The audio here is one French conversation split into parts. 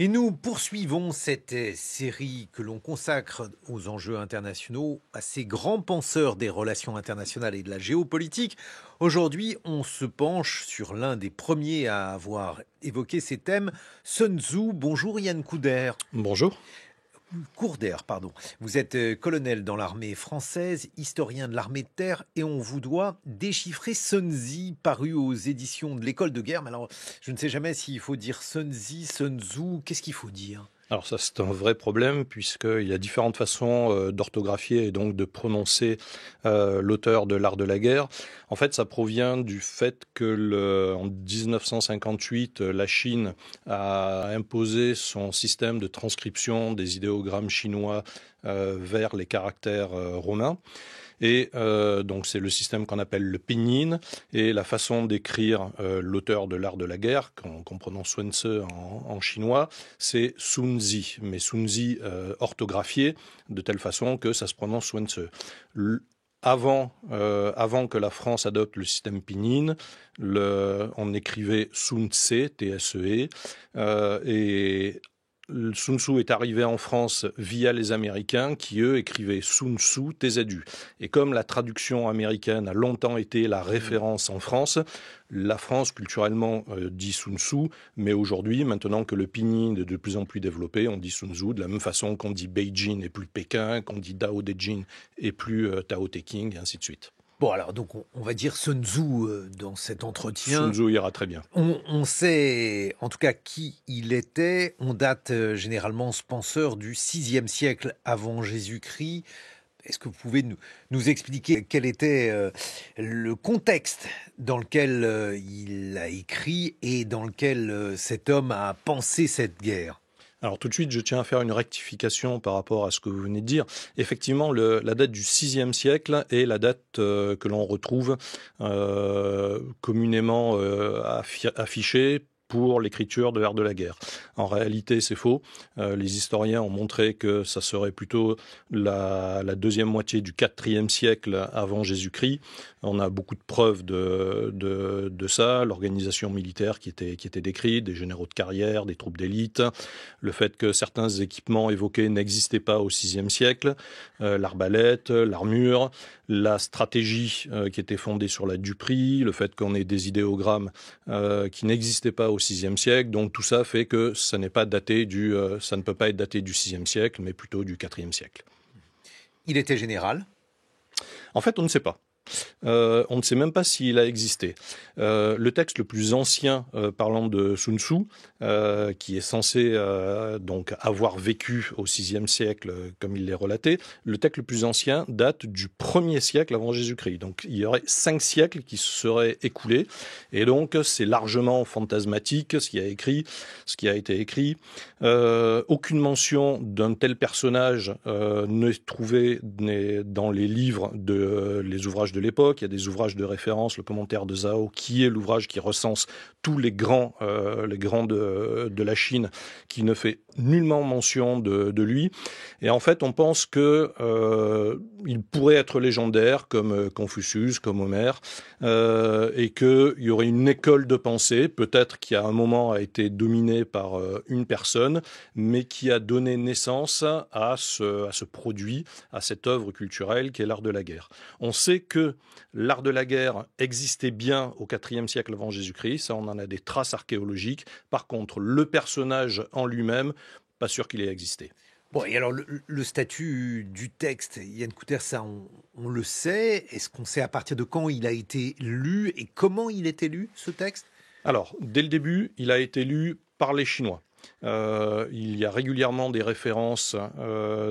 Et nous poursuivons cette série que l'on consacre aux enjeux internationaux, à ces grands penseurs des relations internationales et de la géopolitique. Aujourd'hui, on se penche sur l'un des premiers à avoir évoqué ces thèmes, Sun Tzu. Bonjour Yann Couder. Bonjour. Courder, pardon. Vous êtes colonel dans l'armée française, historien de l'armée de terre, et on vous doit déchiffrer Sun Tzu, paru aux éditions de l'école de guerre. Mais alors, je ne sais jamais s'il faut dire Sun Tzu, Sun Tzu, qu'est-ce qu'il faut dire? Alors ça, c'est un vrai problème puisqu'il y a différentes façons d'orthographier et donc de prononcer l'auteur de l'art de la guerre. En fait, ça provient du fait que en 1958, la Chine a imposé son système de transcription des idéogrammes chinois vers les caractères romains. Et donc c'est le système qu'on appelle le pinyin, et la façon d'écrire l'auteur de l'art de la guerre, qu'on prononce Sun Tzu en chinois, c'est Sun Tzu, mais Sun Tzu orthographié de telle façon que ça se prononce Sun Tzu. Avant que la France adopte le système pinyin, on écrivait Sun Tse, T-S-E-E, et Sun Tzu est arrivé en France via les Américains qui, eux, écrivaient Sun Tzu, TZU. Et comme la traduction américaine a longtemps été la référence en France, la France, culturellement, dit Sun Tzu, mais aujourd'hui, maintenant que le pinyin est de plus en plus développé, on dit Sun Tzu, de la même façon qu'on dit Beijing et plus Pékin, qu'on dit Dao De Jing et plus Tao Te Ching, et ainsi de suite. Bon, alors, donc, on va dire Sun Tzu dans cet Sun entretien. Tzu ira très bien. On sait en tout cas qui il était. On date généralement ce penseur du 6e siècle avant Jésus-Christ. Est-ce que vous pouvez nous expliquer quel était le contexte dans lequel il a écrit et dans lequel cet homme a pensé cette guerre? Alors tout de suite, je tiens à faire une rectification par rapport à ce que vous venez de dire. Effectivement, la date du 6e siècle est la date que l'on retrouve communément affichée pour l'écriture de l'art de la guerre. En réalité, c'est faux. Les historiens ont montré que ça serait plutôt la deuxième moitié du 4e siècle avant Jésus-Christ. On a beaucoup de preuves de ça, l'organisation militaire qui était décrite, des généraux de carrière, des troupes d'élite, le fait que certains équipements évoqués n'existaient pas au 6e siècle, l'arbalète, l'armure, la stratégie qui était fondée sur la duperie, le fait qu'on ait des idéogrammes qui n'existaient pas au 6e siècle. Donc tout ça fait que ça ne peut pas être daté du 6e siècle, mais plutôt du 4e siècle. Il était général. En fait, on ne sait pas. On ne sait même pas s'il a existé. Le texte le plus ancien parlant de Sun Tzu, qui est censé donc avoir vécu au 6e siècle, comme il l'est relaté, le texte le plus ancien date du 1er siècle avant Jésus-Christ. Donc il y aurait 5 siècles qui se seraient écoulés, et donc c'est largement fantasmatique ce qui a été écrit. Aucune mention d'un tel personnage n'est trouvée dans les livres les ouvrages de l'époque. Il y a des ouvrages de référence, le commentaire de Zhao, qui est l'ouvrage qui recense tous les grands de la Chine, qui ne fait nullement mention de lui. Et en fait, on pense que il pourrait être légendaire, comme Confucius, comme Homère, et qu'il y aurait une école de pensée, peut-être qui à un moment a été dominée par une personne, mais qui a donné naissance à ce produit, à cette œuvre culturelle qui est l'art de la guerre. On sait que l'art de la guerre existait bien au IVe siècle avant Jésus-Christ, ça on en a des traces archéologiques. Par contre, le personnage en lui-même, pas sûr qu'il ait existé. Bon, et alors le statut du texte, Yann Couder, ça on le sait. Est-ce qu'on sait à partir de quand il a été lu et comment il est lu, ce texte? Alors, dès le début, il a été lu par les Chinois. Il y a régulièrement des références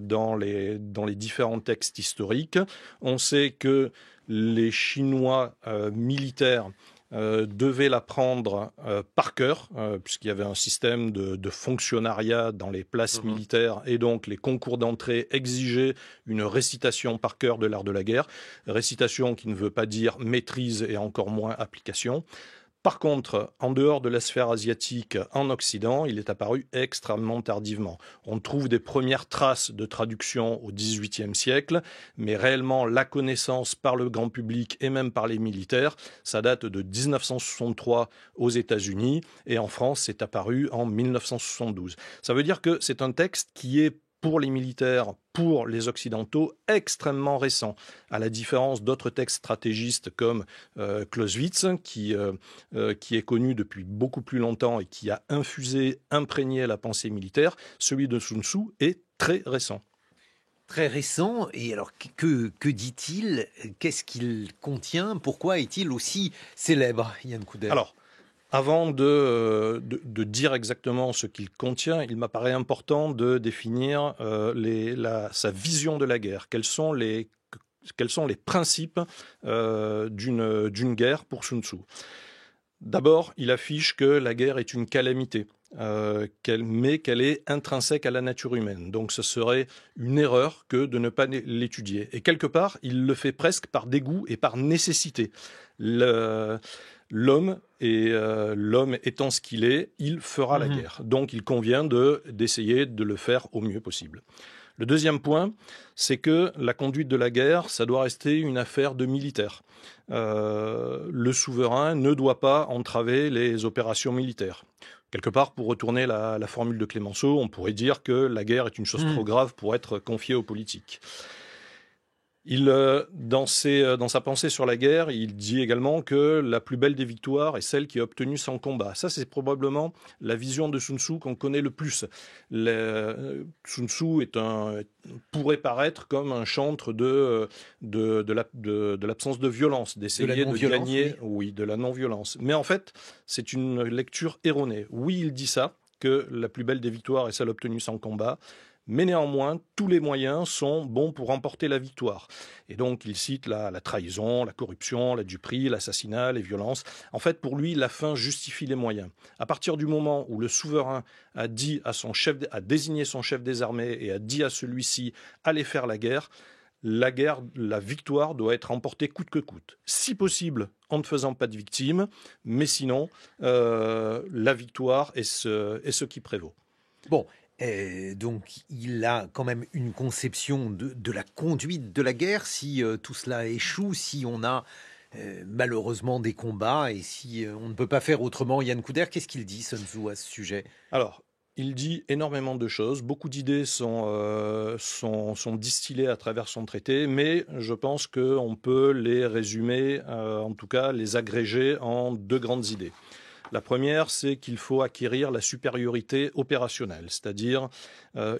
dans les différents textes historiques. On sait que les Chinois militaires devaient l'apprendre par cœur, puisqu'il y avait un système de fonctionnariat dans les places militaires, et donc les concours d'entrée exigeaient une récitation par cœur de l'art de la guerre, récitation qui ne veut pas dire maîtrise et encore moins application. Par contre, en dehors de la sphère asiatique, en Occident, il est apparu extrêmement tardivement. On trouve des premières traces de traduction au XVIIIe siècle, mais réellement la connaissance par le grand public et même par les militaires, ça date de 1963 aux États-Unis et en France, c'est apparu en 1972. Ça veut dire que c'est un texte qui est pour les militaires, pour les Occidentaux, extrêmement récent, à la différence d'autres textes stratégistes comme Clausewitz, qui est connu depuis beaucoup plus longtemps et qui a infusé, imprégné la pensée militaire. Celui de Sun Tzu est très récent. Très récent, et alors que dit-il? Qu'est-ce qu'il contient? Pourquoi est-il aussi célèbre, Yann Couder? Alors, avant de dire exactement ce qu'il contient, il m'apparaît important de définir sa vision de la guerre. Quels sont les principes d'une guerre pour Sun Tzu? D'abord, il affiche que la guerre est une calamité, mais qu'elle est intrinsèque à la nature humaine. Donc ce serait une erreur que de ne pas l'étudier. Et quelque part, il le fait presque par dégoût et par nécessité. L'homme étant ce qu'il est, il fera la guerre. Donc il convient d'essayer de le faire au mieux possible. Le deuxième point, c'est que la conduite de la guerre, ça doit rester une affaire de militaires. Le souverain ne doit pas entraver les opérations militaires. Quelque part, pour retourner la formule de Clémenceau, on pourrait dire que la guerre est une chose trop grave pour être confiée aux politiques. Dans sa pensée sur la guerre, il dit également que la plus belle des victoires est celle qui est obtenue sans combat. Ça, c'est probablement la vision de Sun Tzu qu'on connaît le plus. Sun Tzu pourrait paraître comme un chantre de l'absence de violence, d'essayer de gagner, oui, de la non-violence. Mais en fait, c'est une lecture erronée. Oui, il dit ça, que la plus belle des victoires est celle obtenue sans combat. Mais néanmoins, tous les moyens sont bons pour remporter la victoire. Et donc, il cite la trahison, la corruption, la duperie, l'assassinat, les violences. En fait, pour lui, la fin justifie les moyens. À partir du moment où le souverain a désigné son chef des armées et a dit à celui-ci « allez faire la guerre », la victoire doit être remportée coûte que coûte. Si possible, en ne faisant pas de victimes, mais sinon, la victoire est ce qui prévaut. Bon. Donc, il a quand même une conception de la conduite de la guerre. Si tout cela échoue, si on a malheureusement des combats et si on ne peut pas faire autrement, Yann Couder, qu'est-ce qu'il dit, Sun Tzu, à ce sujet? Alors, il dit énormément de choses. Beaucoup d'idées sont distillées à travers son traité, mais je pense qu'on peut les résumer, en tout cas les agréger en deux grandes idées. La première, c'est qu'il faut acquérir la supériorité opérationnelle, c'est-à-dire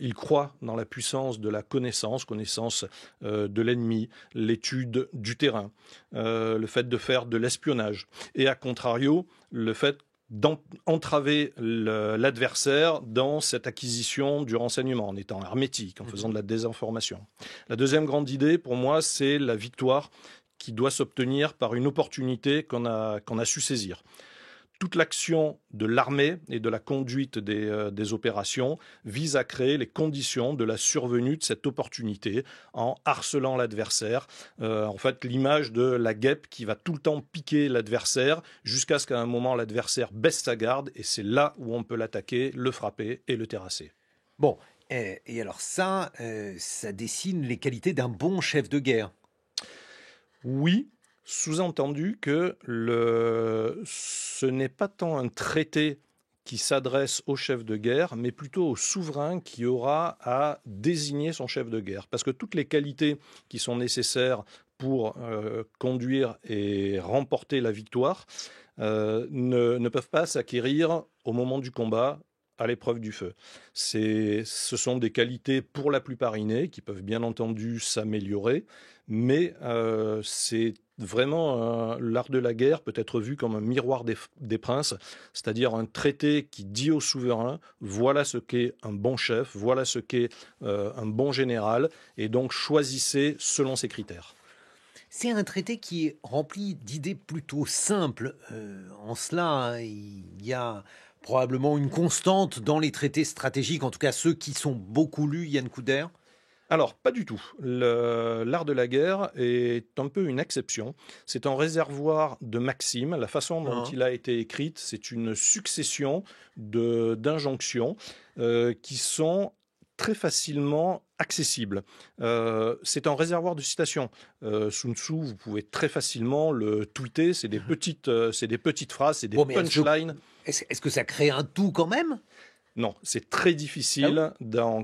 il croit dans la puissance de la connaissance de l'ennemi, l'étude du terrain, le fait de faire de l'espionnage, et à contrario, le fait d'entraver l'adversaire dans cette acquisition du renseignement, en étant hermétique, en faisant de la désinformation. La deuxième grande idée, pour moi, c'est la victoire qui doit s'obtenir par une opportunité qu'on a su saisir. Toute l'action de l'armée et de la conduite des opérations vise à créer les conditions de la survenue de cette opportunité en harcelant l'adversaire. En fait, l'image de la guêpe qui va tout le temps piquer l'adversaire jusqu'à ce qu'à un moment l'adversaire baisse sa garde et c'est là où on peut l'attaquer, le frapper et le terrasser. Bon, et alors ça dessine les qualités d'un bon chef de guerre. Oui. Sous-entendu que ce n'est pas tant un traité qui s'adresse au chef de guerre, mais plutôt au souverain qui aura à désigner son chef de guerre. Parce que toutes les qualités qui sont nécessaires pour conduire et remporter la victoire ne peuvent pas s'acquérir au moment du combat, à l'épreuve du feu. Ce sont des qualités pour la plupart innées qui peuvent bien entendu s'améliorer, mais c'est vraiment l'art de la guerre peut être vu comme un miroir des princes, c'est-à-dire un traité qui dit au souverain voilà ce qu'est un bon chef, voilà ce qu'est un bon général, et donc choisissez selon ces critères. C'est un traité qui est rempli d'idées plutôt simples. En cela, il y a probablement une constante dans les traités stratégiques, en tout cas ceux qui sont beaucoup lus, Yann Couder. Alors, pas du tout. L'art de la guerre est un peu une exception. C'est un réservoir de maximes. La façon dont Hein. il a été écrite, c'est une succession d'injonctions qui sont très facilement accessibles. C'est un réservoir de citations. Sun Tzu, vous pouvez très facilement le tweeter. C'est des petites phrases, c'est des Bon, mais punchlines. est-ce que ça crée un tout quand même? Non, c'est très Ah oui? difficile,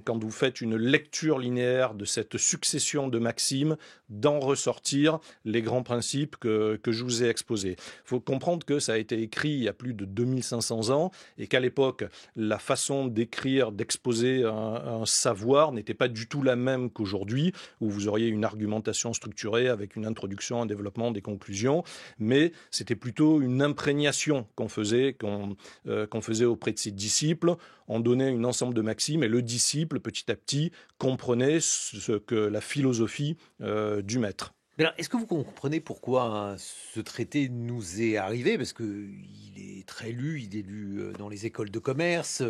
quand vous faites une lecture linéaire de cette succession de maximes, d'en ressortir les grands principes que je vous ai exposés. Il faut comprendre que ça a été écrit il y a plus de 2500 ans et qu'à l'époque, la façon d'écrire, d'exposer un savoir n'était pas du tout la même qu'aujourd'hui, où vous auriez une argumentation structurée avec une introduction, un développement, des conclusions, mais c'était plutôt une imprégnation qu'on faisait auprès de ses disciples. On donnait un ensemble de maximes et le disciple, petit à petit, comprenait ce que la philosophie du maître. Mais alors, est-ce que vous comprenez pourquoi ce traité nous est arrivé? Parce qu'il est très lu, il est lu dans les écoles de commerce,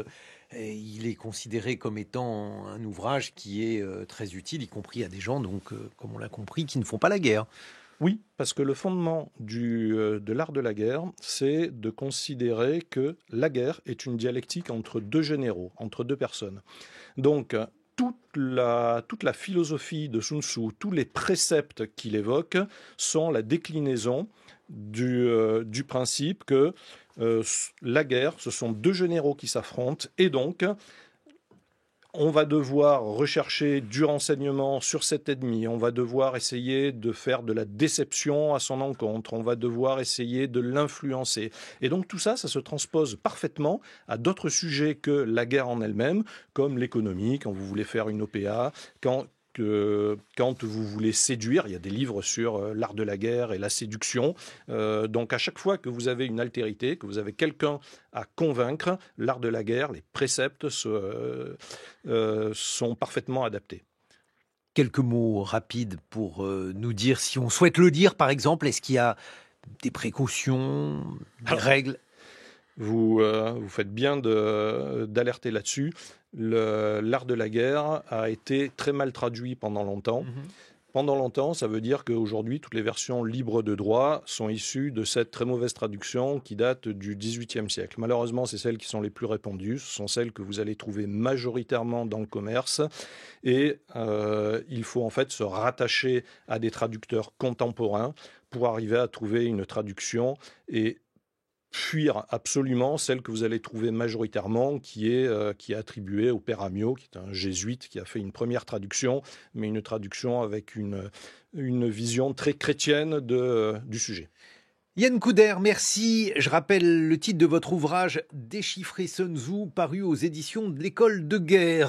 et il est considéré comme étant un ouvrage qui est très utile, y compris à des gens, donc, comme on l'a compris, qui ne font pas la guerre. Oui, parce que le fondement de l'art de la guerre, c'est de considérer que la guerre est une dialectique entre deux généraux, entre deux personnes. Donc, toute la philosophie de Sun Tzu, tous les préceptes qu'il évoque sont la déclinaison du principe que la guerre, ce sont deux généraux qui s'affrontent, et donc on va devoir rechercher du renseignement sur cet ennemi, on va devoir essayer de faire de la déception à son encontre, on va devoir essayer de l'influencer. Et donc tout ça, ça se transpose parfaitement à d'autres sujets que la guerre en elle-même, comme l'économie, quand vous voulez faire une OPA, quand vous voulez séduire, il y a des livres sur l'art de la guerre et la séduction. Donc à chaque fois que vous avez une altérité, que vous avez quelqu'un à convaincre, l'art de la guerre, les préceptes sont parfaitement adaptés. Quelques mots rapides pour nous dire, si on souhaite le dire, par exemple, est-ce qu'il y a des précautions, des Alors, règles? vous faites bien d'alerter là-dessus. L'art de la guerre a été très mal traduit pendant longtemps. Mhm. Pendant longtemps, ça veut dire qu'aujourd'hui, toutes les versions libres de droit sont issues de cette très mauvaise traduction qui date du XVIIIe siècle. Malheureusement, c'est celles qui sont les plus répandues. Ce sont celles que vous allez trouver majoritairement dans le commerce. Et il faut en fait se rattacher à des traducteurs contemporains pour arriver à trouver une traduction et fuir absolument celle que vous allez trouver majoritairement, qui est attribuée au père Amyot, qui est un jésuite qui a fait une première traduction, mais une traduction avec une vision très chrétienne du sujet. Yann Couder, merci. Je rappelle le titre de votre ouvrage Déchiffrer Sun Tzu, paru aux éditions de l'École de guerre.